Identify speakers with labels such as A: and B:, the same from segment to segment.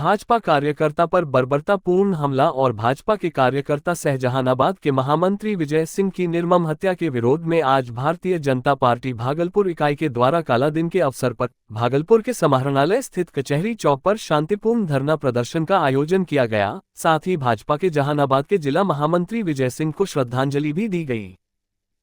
A: भाजपा कार्यकर्ता पर बर्बरतापूर्ण हमला और भाजपा के कार्यकर्ता शाहजहानाबाद के महामंत्री विजय सिंह की निर्मम हत्या के विरोध में आज भारतीय जनता पार्टी भागलपुर इकाई के द्वारा काला दिन के अवसर पर भागलपुर के समाहरणालय स्थित कचहरी चौक पर शांतिपूर्ण धरना प्रदर्शन का आयोजन किया गया। साथ ही भाजपा के जहानाबाद के जिला महामंत्री विजय सिंह को श्रद्धांजलि भी दी गई।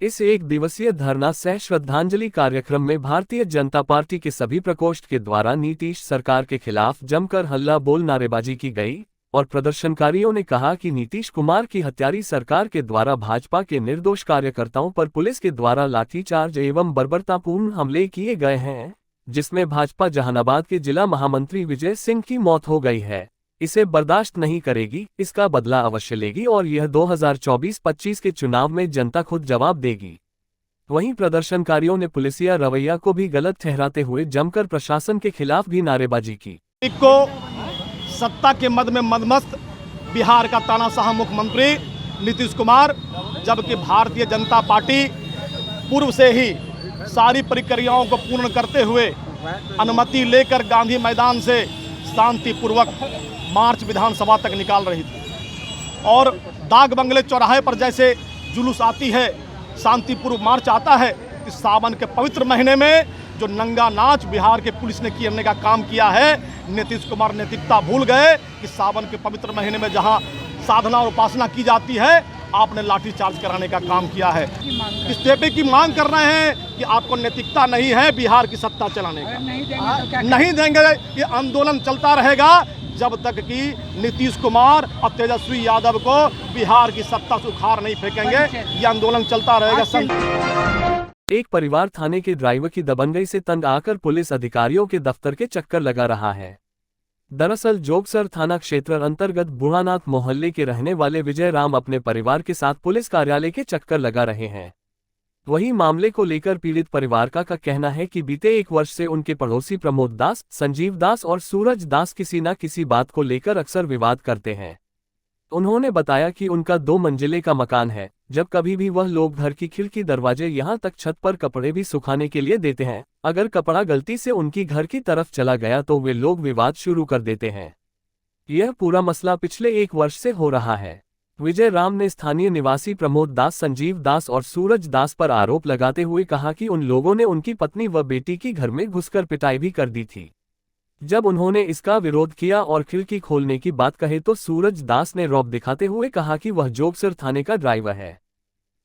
A: इस एक दिवसीय धरना सह श्रद्धांजलि कार्यक्रम में भारतीय जनता पार्टी के सभी प्रकोष्ठ के द्वारा नीतीश सरकार के खिलाफ जमकर हल्ला बोल नारेबाजी की गई और प्रदर्शनकारियों ने कहा कि नीतीश कुमार की हत्यारी सरकार के द्वारा भाजपा के निर्दोष कार्यकर्ताओं पर पुलिस के द्वारा लाठीचार्ज एवं बर्बरतापूर्ण हमले किए गए हैं, जिसमें भाजपा जहानाबाद के जिला महामंत्री विजय सिंह की मौत हो गई है। इसे बर्दाश्त नहीं करेगी, इसका बदला अवश्य लेगी और यह 2024-25 के चुनाव में जनता खुद जवाब देगी। वहीं प्रदर्शनकारियों ने पुलिसिया रवैया को भी गलत ठहराते हुए जमकर प्रशासन के खिलाफ भी नारेबाजी की।
B: को सत्ता के मद में मदमस्त बिहार का तानाशाह मुख्यमंत्री नीतीश कुमार, जबकि भारतीय जनता पार्टी पूर्व से ही सारी प्रक्रियाओं को पूर्ण करते हुए अनुमति लेकर गांधी मैदान से शांतिपूर्वक मार्च विधानसभा तक निकाल रही थी और डाक बंगले चौराहे पर जैसे जुलूस आती है, शांतिपूर्व मार्च आता है। इस सावन के पवित्र महीने में जो नंगा नाच बिहार के पुलिस ने करने का काम किया है, नीतीश कुमार नैतिकता भूल गए कि सावन के पवित्र महीने में जहां साधना और उपासना की जाती है, आपने लाठीचार्ज कराने का काम किया है। इस पेपे की मांग कर रहे हैं कि आपको नैतिकता नहीं है बिहार की सत्ता चलाने का। नहीं देंगे, ये आंदोलन चलता रहेगा जब तक कि नीतीश कुमार और तेजस्वी यादव को बिहार की सत्ता से उखाड़ नहीं फेंकेंगे। ये आंदोलन चलता रहेगा।
A: एक परिवार थाने के ड्राइवर की दबंगई से तंग आकर पुलिस अधिकारियों के दफ्तर के चक्कर लगा रहा है। दरअसल जोगसर थाना क्षेत्र अंतर्गत बुढ़ानाथ मोहल्ले के रहने वाले विजय राम अपने परिवार के साथ पुलिस कार्यालय के चक्कर लगा रहे हैं। वहीं मामले को लेकर पीड़ित परिवार का कहना है कि बीते 1 वर्ष से उनके पड़ोसी प्रमोद दास, संजीव दास और सूरज दास किसी न किसी बात को लेकर अक्सर विवाद करते हैं। उन्होंने बताया कि उनका 2 मंजिले का मकान है। जब कभी भी वह लोग घर की खिड़की दरवाजे यहां तक छत पर कपड़े भी सुखाने के लिए देते हैं, अगर कपड़ा गलती से उनकी घर की तरफ चला गया तो वे लोग विवाद शुरू कर देते हैं। यह पूरा मसला पिछले 1 वर्ष से हो रहा है। विजय राम ने स्थानीय निवासी प्रमोद दास, संजीव दास और सूरज दास पर आरोप लगाते हुए कहा कि उन लोगों ने उनकी पत्नी व बेटी की घर में घुसकर पिटाई भी कर दी थी। जब उन्होंने इसका विरोध किया और खिड़की खोलने की बात कही तो सूरज दास ने रौब दिखाते हुए कहा कि वह जोगसर थाने का ड्राइवर है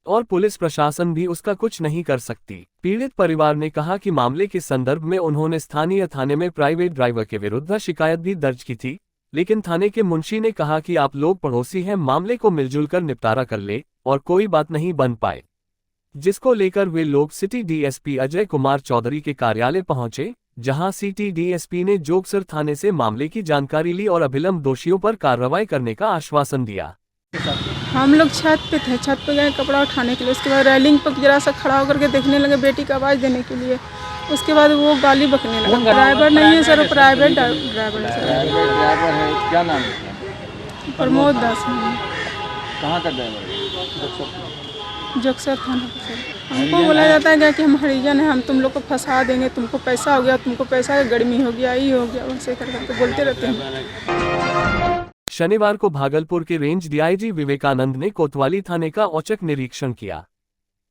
A: और पुलिस प्रशासन भी उसका कुछ नहीं कर सकती। पीड़ित परिवार ने कहा कि मामले के संदर्भ में उन्होंने स्थानीय थाने में प्राइवेट ड्राइवर के विरुद्ध शिकायत भी दर्ज की थी, लेकिन थाने के मुंशी ने कहा कि आप लोग पड़ोसी हैं, मामले को मिलजुल कर निपटारा कर ले और कोई बात नहीं बन पाए, जिसको लेकर वे लोग सिटी डीएसपी अजय कुमार चौधरी के कार्यालय पहुंचे, जहां सिटी डीएसपी ने जोगसर थाने से मामले की जानकारी ली और अभिलंब दोषियों पर कार्रवाई करने का आश्वासन दिया।
C: हम लोग छत पे थे, छत पे गए कपड़ा उठाने के लिए। उसके बाद रेलिंग पर जरा सा खड़ा होकर के देखने लगे बेटी का आवाज़ देने के लिए। उसके बाद वो गाली बकने लगा। ड्राइवर नहीं है सर, प्राइवेट ड्राइवर है।
D: ड्राइवर है, क्या नाम है?
C: प्रमोद दास।
D: कहाँ का ड्राइवर?
C: जोगसर थाना का सर। हमको बोला जाता है कि हम हरिजन हैं, हम तुम लोग को फंसा देंगे, तुमको पैसा हो गया, तुमको पैसा की गर्मी हो गया, ये हो गया, वैसे करके बोलते रहते हैं।
A: शनिवार को भागलपुर के रेंज डीआईजी विवेकानंद ने कोतवाली थाने का औचक निरीक्षण किया।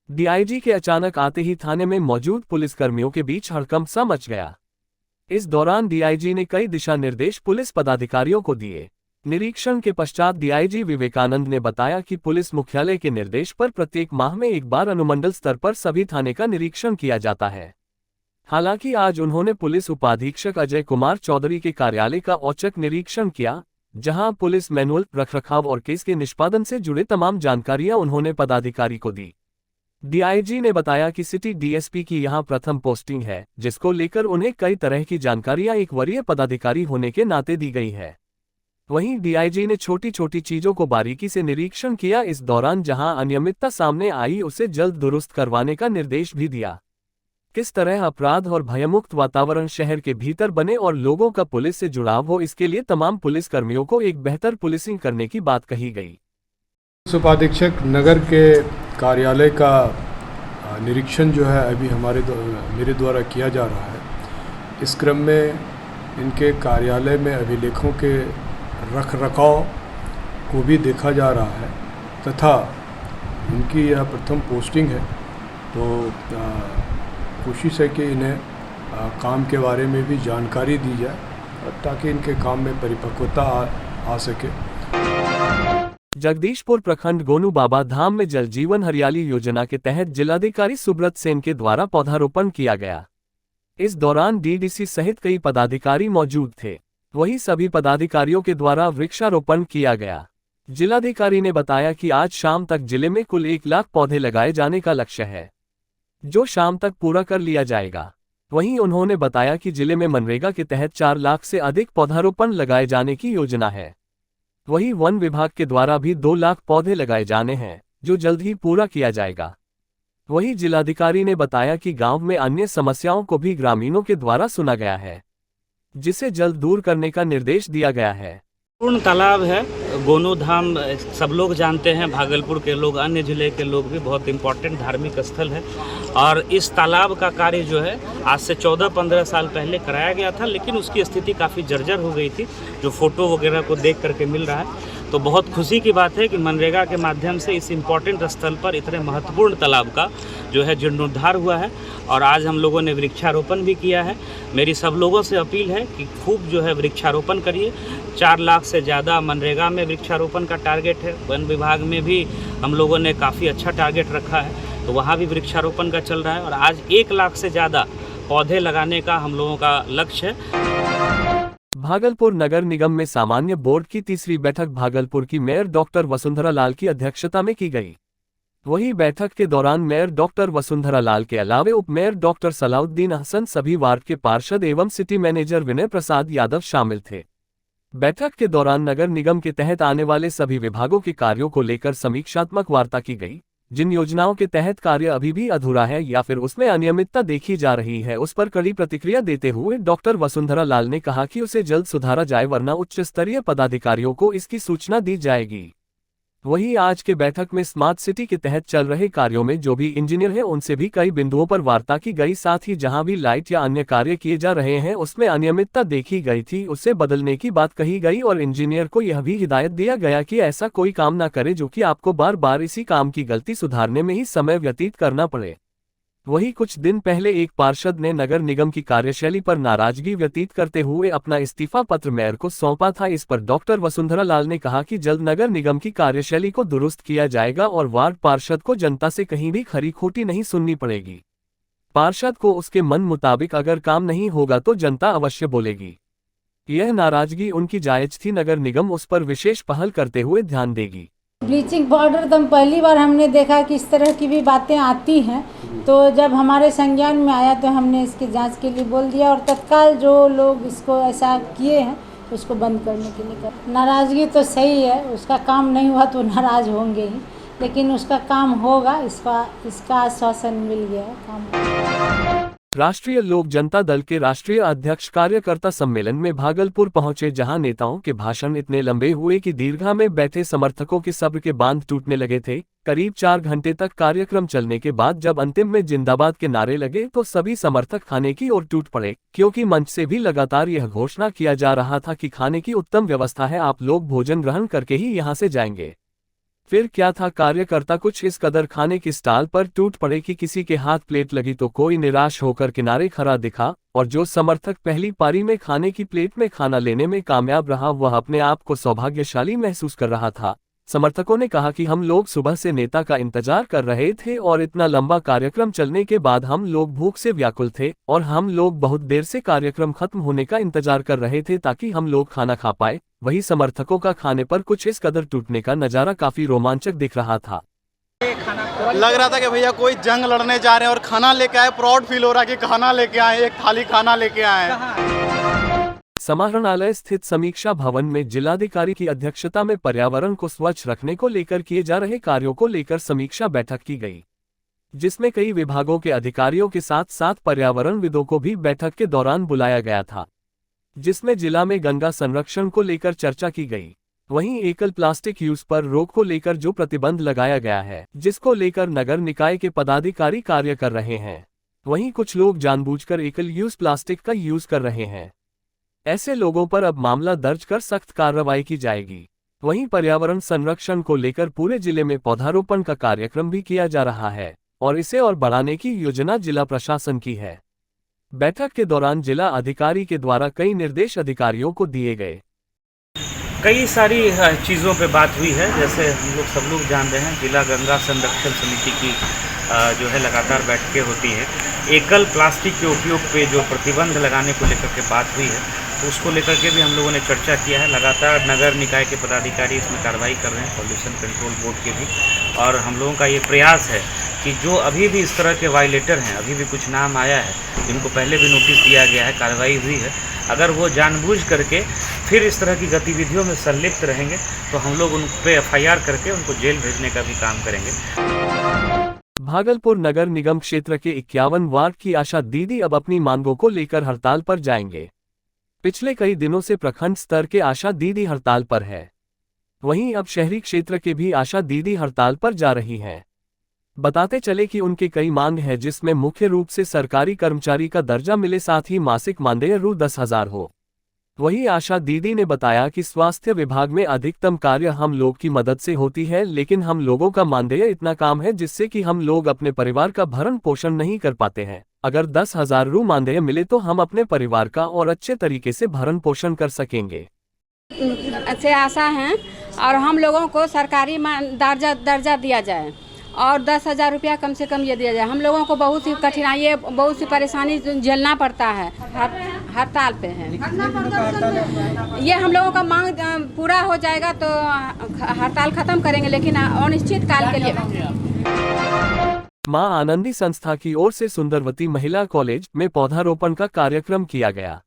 A: डीआईजी के अचानक आते ही थाने में मौजूद पुलिसकर्मियों के बीच हड़कंप सा मच गया। इस दौरान डीआईजी ने कई दिशा निर्देश पुलिस पदाधिकारियों को दिए। निरीक्षण के पश्चात डीआईजी विवेकानंद ने बताया कि पुलिस मुख्यालय के निर्देश पर प्रत्येक माह में 1 बार अनुमंडल स्तर पर सभी थाने का निरीक्षण किया जाता है। हालांकि आज उन्होंने पुलिस उपाधीक्षक अजय कुमार चौधरी के कार्यालय का औचक निरीक्षण किया, जहां पुलिस मैनुअल, रखरखाव और केस के निष्पादन से जुड़े तमाम जानकारियां उन्होंने पदाधिकारी को दी। डीआईजी ने बताया कि सिटी डीएसपी की यहां प्रथम पोस्टिंग है, जिसको लेकर उन्हें कई तरह की जानकारियां एक वरीय पदाधिकारी होने के नाते दी गई है। वहीं डीआईजी ने छोटी छोटी चीजों को बारीकी से निरीक्षण किया। इस दौरान जहां अनियमितता सामने आई उसे जल्द दुरुस्त करवाने का निर्देश भी दिया। किस तरह अपराध और भयमुक्त वातावरण शहर के भीतर बने और लोगों का पुलिस से जुड़ाव हो, इसके लिए तमाम पुलिस कर्मियों को एक बेहतर पुलिसिंग करने की बात कही गई।
E: उपाधीक्षक नगर के कार्यालय का निरीक्षण जो है अभी मेरे द्वारा किया जा रहा है। इस क्रम में इनके कार्यालय में अभिलेखों के रख रखाव को भी देखा जा रहा है तथा इनकी यह प्रथम पोस्टिंग है, तो कोशिश है कि इन्हें काम के बारे में भी जानकारी दी जाए ताकि इनके काम में परिपक्वता आ सके।
A: जगदीशपुर प्रखंड गोनू बाबा धाम में जल जीवन हरियाली योजना के तहत जिलाधिकारी सुब्रत सेन के द्वारा पौधारोपण किया गया। इस दौरान डीडीसी सहित कई पदाधिकारी मौजूद थे। वहीं सभी पदाधिकारियों के द्वारा वृक्षारोपण किया गया। जिलाधिकारी ने बताया कि आज शाम तक जिले में कुल 1 लाख पौधे लगाए जाने का लक्ष्य है, जो शाम तक पूरा कर लिया जाएगा। वहीं उन्होंने बताया कि जिले में मनरेगा के तहत 4 लाख से अधिक पौधारोपण लगाए जाने की योजना है। वहीं वन विभाग के द्वारा भी 2 लाख पौधे लगाए जाने हैं, जो जल्द ही पूरा किया जाएगा। वहीं जिलाधिकारी ने बताया कि गांव में अन्य समस्याओं को भी ग्रामीणों के द्वारा सुना गया है, जिसे जल्द दूर करने का निर्देश दिया गया है।
F: पूर्ण तालाब है गोनू धाम, सब लोग जानते हैं, भागलपुर के लोग, अन्य जिले के लोग भी, बहुत इम्पोर्टेंट धार्मिक स्थल है। और इस तालाब का कार्य जो है आज से 14-15 साल पहले कराया गया था, लेकिन उसकी स्थिति काफ़ी जर्जर हो गई थी, जो फोटो वगैरह को देख करके मिल रहा है। तो बहुत खुशी की बात है कि मनरेगा के माध्यम से इस इम्पोर्टेंट स्थल पर इतने महत्वपूर्ण तालाब का जो है जीर्णोद्धार हुआ है और आज हम लोगों ने वृक्षारोपण भी किया है। मेरी सब लोगों से अपील है कि खूब जो है वृक्षारोपण करिए। 4 लाख से ज़्यादा मनरेगा में वृक्षारोपण का टारगेट है। वन विभाग में भी हम लोगों ने काफ़ी अच्छा टारगेट रखा है, तो वहाँ भी वृक्षारोपण का चल रहा है और आज 1 लाख से ज़्यादा पौधे लगाने का हम लोगों का लक्ष्य है।
A: भागलपुर नगर निगम में सामान्य बोर्ड की तीसरी बैठक भागलपुर की मेयर डॉक्टर वसुंधरा लाल की अध्यक्षता में की गई। वहीं बैठक के दौरान मेयर डॉक्टर वसुंधरा लाल के अलावे उप मेयर डॉक्टर सलाउद्दीन हसन, सभी वार्ड के पार्षद एवं सिटी मैनेजर विनय प्रसाद यादव शामिल थे। बैठक के दौरान नगर निगम के तहत आने वाले सभी विभागों के कार्यों को लेकर समीक्षात्मक वार्ता की गई। जिन योजनाओं के तहत कार्य अभी भी अधूरा है या फिर उसमें अनियमितता देखी जा रही है, उस पर कड़ी प्रतिक्रिया देते हुए डॉक्टर वसुंधरा लाल ने कहा कि उसे जल्द सुधारा जाए, वरना उच्च स्तरीय पदाधिकारियों को इसकी सूचना दी जाएगी। वहीं आज के बैठक में स्मार्ट सिटी के तहत चल रहे कार्यों में जो भी इंजीनियर हैं उनसे भी कई बिंदुओं पर वार्ता की गई। साथ ही जहां भी लाइट या अन्य कार्य किए जा रहे हैं उसमें अनियमितता देखी गई थी, उसे बदलने की बात कही गई और इंजीनियर को यह भी हिदायत दिया गया कि ऐसा कोई काम न करे जो कि आपको बार बार इसी काम की गलती सुधारने में ही समय व्यतीत करना पड़े। वहीं कुछ दिन पहले एक पार्षद ने नगर निगम की कार्यशैली पर नाराजगी व्यतीत करते हुए अपना इस्तीफा पत्र मेयर को सौंपा था। इस पर डॉक्टर वसुंधरा लाल ने कहा कि जल्द नगर निगम की कार्यशैली को दुरुस्त किया जाएगा और वार्ड पार्षद को जनता से कहीं भी खरी खोटी नहीं सुननी पड़ेगी। पार्षद को उसके मन मुताबिक अगर काम नहीं होगा तो जनता अवश्य बोलेगी। यह नाराजगी उनकी जायज थी, नगर निगम उस पर विशेष पहल करते हुए ध्यान देगी।
G: ब्लीचिंग पाउडर तो पहली बार हमने देखा कि इस तरह की भी बातें आती हैं, तो जब हमारे संज्ञान में आया तो हमने इसकी जांच के लिए बोल दिया और तत्काल जो लोग इसको ऐसा किए हैं उसको बंद करने के लिए कर। नाराज़गी तो सही है, उसका काम नहीं हुआ तो नाराज़ होंगे ही, लेकिन उसका काम होगा, इसका आश्वासन मिल गया है, काम।
A: राष्ट्रीय लोक जनता दल के राष्ट्रीय अध्यक्ष कार्यकर्ता सम्मेलन में भागलपुर पहुंचे, जहां नेताओं के भाषण इतने लंबे हुए कि दीर्घा में बैठे समर्थकों के सब्र के बांध टूटने लगे थे। करीब 4 घंटे तक कार्यक्रम चलने के बाद जब अंतिम में जिंदाबाद के नारे लगे तो सभी समर्थक खाने की ओर टूट पड़े, क्योंकि मंच से भी लगातार यह घोषणा किया जा रहा था कि खाने की उत्तम व्यवस्था है, आप लोग भोजन ग्रहण करके ही यहाँ से जाएंगे। फिर क्या था, कार्यकर्ता कुछ इस कदर खाने की स्टाल पर टूट पड़े कि किसी के हाथ प्लेट लगी तो कोई निराश होकर किनारे खड़ा दिखा और जो समर्थक पहली पारी में खाने की प्लेट में खाना लेने में कामयाब रहा वह अपने आप को सौभाग्यशाली महसूस कर रहा था। समर्थकों ने कहा कि हम लोग सुबह से नेता का इंतजार कर रहे थे और इतना लंबा कार्यक्रम चलने के बाद हम लोग भूख से व्याकुल थे और हम लोग बहुत देर से कार्यक्रम खत्म होने का इंतजार कर रहे थे ताकि हम लोग खाना खा पाए। वही समर्थकों का खाने पर कुछ इस कदर टूटने का नजारा काफी रोमांचक दिख रहा था।
B: लग रहा था कि भैया कोई जंग लड़ने जा रहे हैं और खाना लेके आए, प्राउड फील हो रहा है कि खाना लेके आए, एक थाली खाना लेके आए।
A: समाहरणालय स्थित समीक्षा भवन में जिलाधिकारी की अध्यक्षता में पर्यावरण को स्वच्छ रखने को लेकर किए जा रहे कार्यों को लेकर समीक्षा बैठक की गई, जिसमें कई विभागों के अधिकारियों के साथ साथ पर्यावरणविदों को भी बैठक के दौरान बुलाया गया था, जिसमें जिला में गंगा संरक्षण को लेकर चर्चा की गई। वहीं एकल प्लास्टिक यूज पर रोक को लेकर जो प्रतिबंध लगाया गया है, जिसको लेकर नगर निकाय के पदाधिकारी कार्य कर रहे हैं, वहीं कुछ लोग जानबूझकर एकल यूज प्लास्टिक का यूज कर रहे हैं। ऐसे लोगों पर अब मामला दर्ज कर सख्त कार्रवाई की जाएगी। वहीं पर्यावरण संरक्षण को लेकर पूरे जिले में पौधारोपण का कार्यक्रम भी किया जा रहा है और इसे और बढ़ाने की योजना जिला प्रशासन की है। बैठक के दौरान जिला अधिकारी के द्वारा कई निर्देश अधिकारियों को दिए गए।
F: कई सारी चीज़ों पे बात हुई है। जैसे हम सब लोग जान रहे हैं, जिला गंगा संरक्षण समिति की जो है लगातार बैठकें होती हैं। एकल प्लास्टिक के उपयोग पे जो प्रतिबंध लगाने को लेकर के बात हुई है, तो उसको लेकर के भी हम लोगों ने चर्चा किया है। लगातार नगर निकाय के पदाधिकारी इसमें कार्रवाई कर रहे हैं, पॉल्यूशन कंट्रोल बोर्ड के भी। और हम लोगों का ये प्रयास है कि जो अभी भी इस तरह के वायलेटर हैं, अभी भी कुछ नाम आया है जिनको पहले भी नोटिस दिया गया है, कार्रवाई हुई है, अगर वो जानबूझ करके फिर इस तरह की गतिविधियों में संलिप्त रहेंगे तो हम लोग उन पे FIR करके उनको जेल भेजने का भी काम करेंगे।
A: भागलपुर नगर निगम क्षेत्र के 51 वार्ड की आशा दीदी अब अपनी मांगों को लेकर हड़ताल पर जाएंगे। पिछले कई दिनों से प्रखंड स्तर के आशा दीदी हड़ताल पर है। वहीं अब शहरी क्षेत्र के भी आशा दीदी हड़ताल पर जा रही हैं। बताते चले कि उनके कई मांग है, जिसमें मुख्य रूप से सरकारी कर्मचारी का दर्जा मिले, साथ ही मासिक मानदेय रु 10,000 हो। वहीं आशा दीदी ने बताया कि स्वास्थ्य विभाग में अधिकतम कार्य हम लोग की मदद से होती है, लेकिन हम लोगों का मानदेय इतना कम है जिससे कि हम लोग अपने परिवार का भरण पोषण नहीं कर पाते हैं। अगर 10,000 रु मानदेय मिले तो हम अपने परिवार का और अच्छे तरीके से भरण पोषण कर सकेंगे।
H: अच्छे आशा हैं और हम लोगों को सरकारी दर्जा दिया जाए और 10,000 रुपया कम से कम ये दिया जाए। हम लोगों को बहुत सी कठिनाई, बहुत सी परेशानी झेलना पड़ता है, हड़ताल पे है। ये हम लोगों का मांग पूरा हो जाएगा तो हड़ताल खत्म करेंगे, लेकिन अनिश्चित काल के लिए।
A: मां आनंदी संस्था की ओर से सुंदरवती महिला कॉलेज में पौधारोपण का कार्यक्रम किया गया,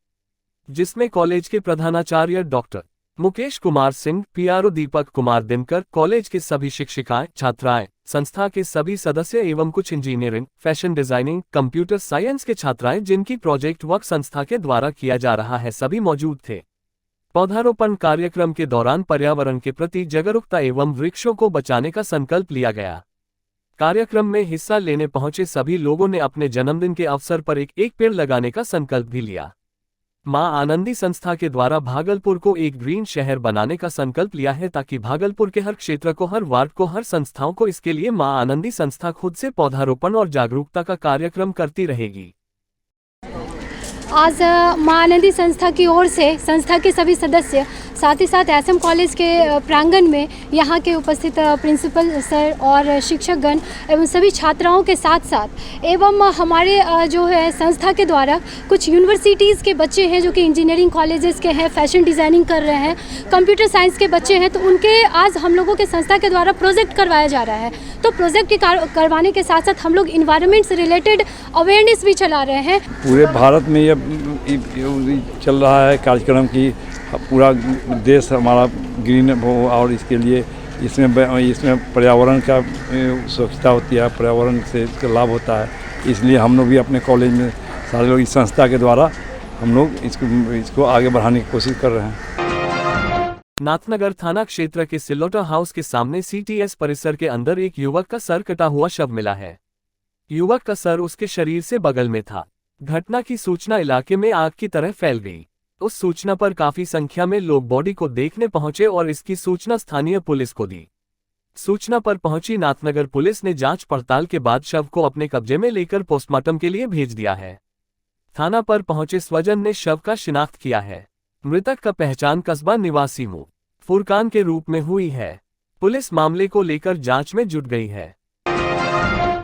A: जिसमें कॉलेज के प्रधानाचार्य doctor Mukesh Kumar Singh, PRO Deepak Kumar Dinkar, college के सभी शिक्षिकाएं, छात्राएं, संस्था के सभी सदस्य एवं कुछ engineering, fashion designing, computer science के छात्राएं जिनकी प्रोजेक्ट वर्क संस्था के द्वारा किया जा रहा है, सभी मौजूद थे। पौधारोपण कार्यक्रम के दौरान पर्यावरण के प्रति जागरूकता एवं वृक्षों को बचाने का संकल्प लिया गया। कार्यक्रम में हिस्सा लेने पहुंचे सभी लोगों ने अपने जन्मदिन के अवसर पर एक पेड़ लगाने का संकल्प भी लिया। मां आनंदी संस्था के द्वारा भागलपुर को एक ग्रीन शहर बनाने का संकल्प लिया है, ताकि भागलपुर के हर क्षेत्र को, हर वार्ड को, हर संस्थाओं को, इसके लिए मां आनंदी संस्था खुद से पौधारोपण और जागरूकता का कार्यक्रम करती रहेगी।
I: आज मां आनंदी संस्था की ओर से संस्था के सभी सदस्य, साथ ही साथ SM कॉलेज के प्रांगण में यहाँ के उपस्थित प्रिंसिपल सर और शिक्षकगण एवं सभी छात्राओं के साथ साथ एवं हमारे जो है संस्था के द्वारा कुछ यूनिवर्सिटीज़ के बच्चे हैं जो कि इंजीनियरिंग कॉलेजेस के हैं, फैशन डिज़ाइनिंग कर रहे हैं, कंप्यूटर साइंस के बच्चे हैं, तो उनके आज हम लोगों के संस्था के द्वारा प्रोजेक्ट करवाया जा रहा है। तो प्रोजेक्ट के करवाने के साथ साथ हम लोग इन्वायरमेंट से रिलेटेड अवेयरनेस भी चला रहे हैं।
D: पूरे भारत में ये चल रहा है कार्यक्रम की पूरा देश हमारा ग्रीन हो और इसके लिए इसमें पर्यावरण का स्वच्छता होती है, पर्यावरण से इसका लाभ होता है। इसलिए हम लोग भी अपने कॉलेज में सारे लोग इस संस्था के द्वारा हम लोग इसको आगे बढ़ाने की कोशिश कर रहे हैं।
A: नाथनगर थाना क्षेत्र के सिलोटा हाउस के सामने CTS परिसर के अंदर एक युवक का सर कटा हुआ शव मिला है। युवक का सर उसके शरीर से बगल में था। घटना की सूचना इलाके में आग की तरह फैल गई। उस सूचना पर काफी संख्या में लोग बॉडी को देखने पहुंचे और इसकी सूचना स्थानीय पुलिस को दी। सूचना पर पहुंची नाथनगर पुलिस ने जांच पड़ताल के बाद शव को अपने कब्जे में लेकर पोस्टमार्टम के लिए भेज दिया है। थाना पर पहुंचे स्वजन ने शव का शिनाख्त किया है। मृतक का पहचान कस्बा निवासी फुरकान के रूप में हुई है। पुलिस मामले को लेकर जांच में जुट गई है।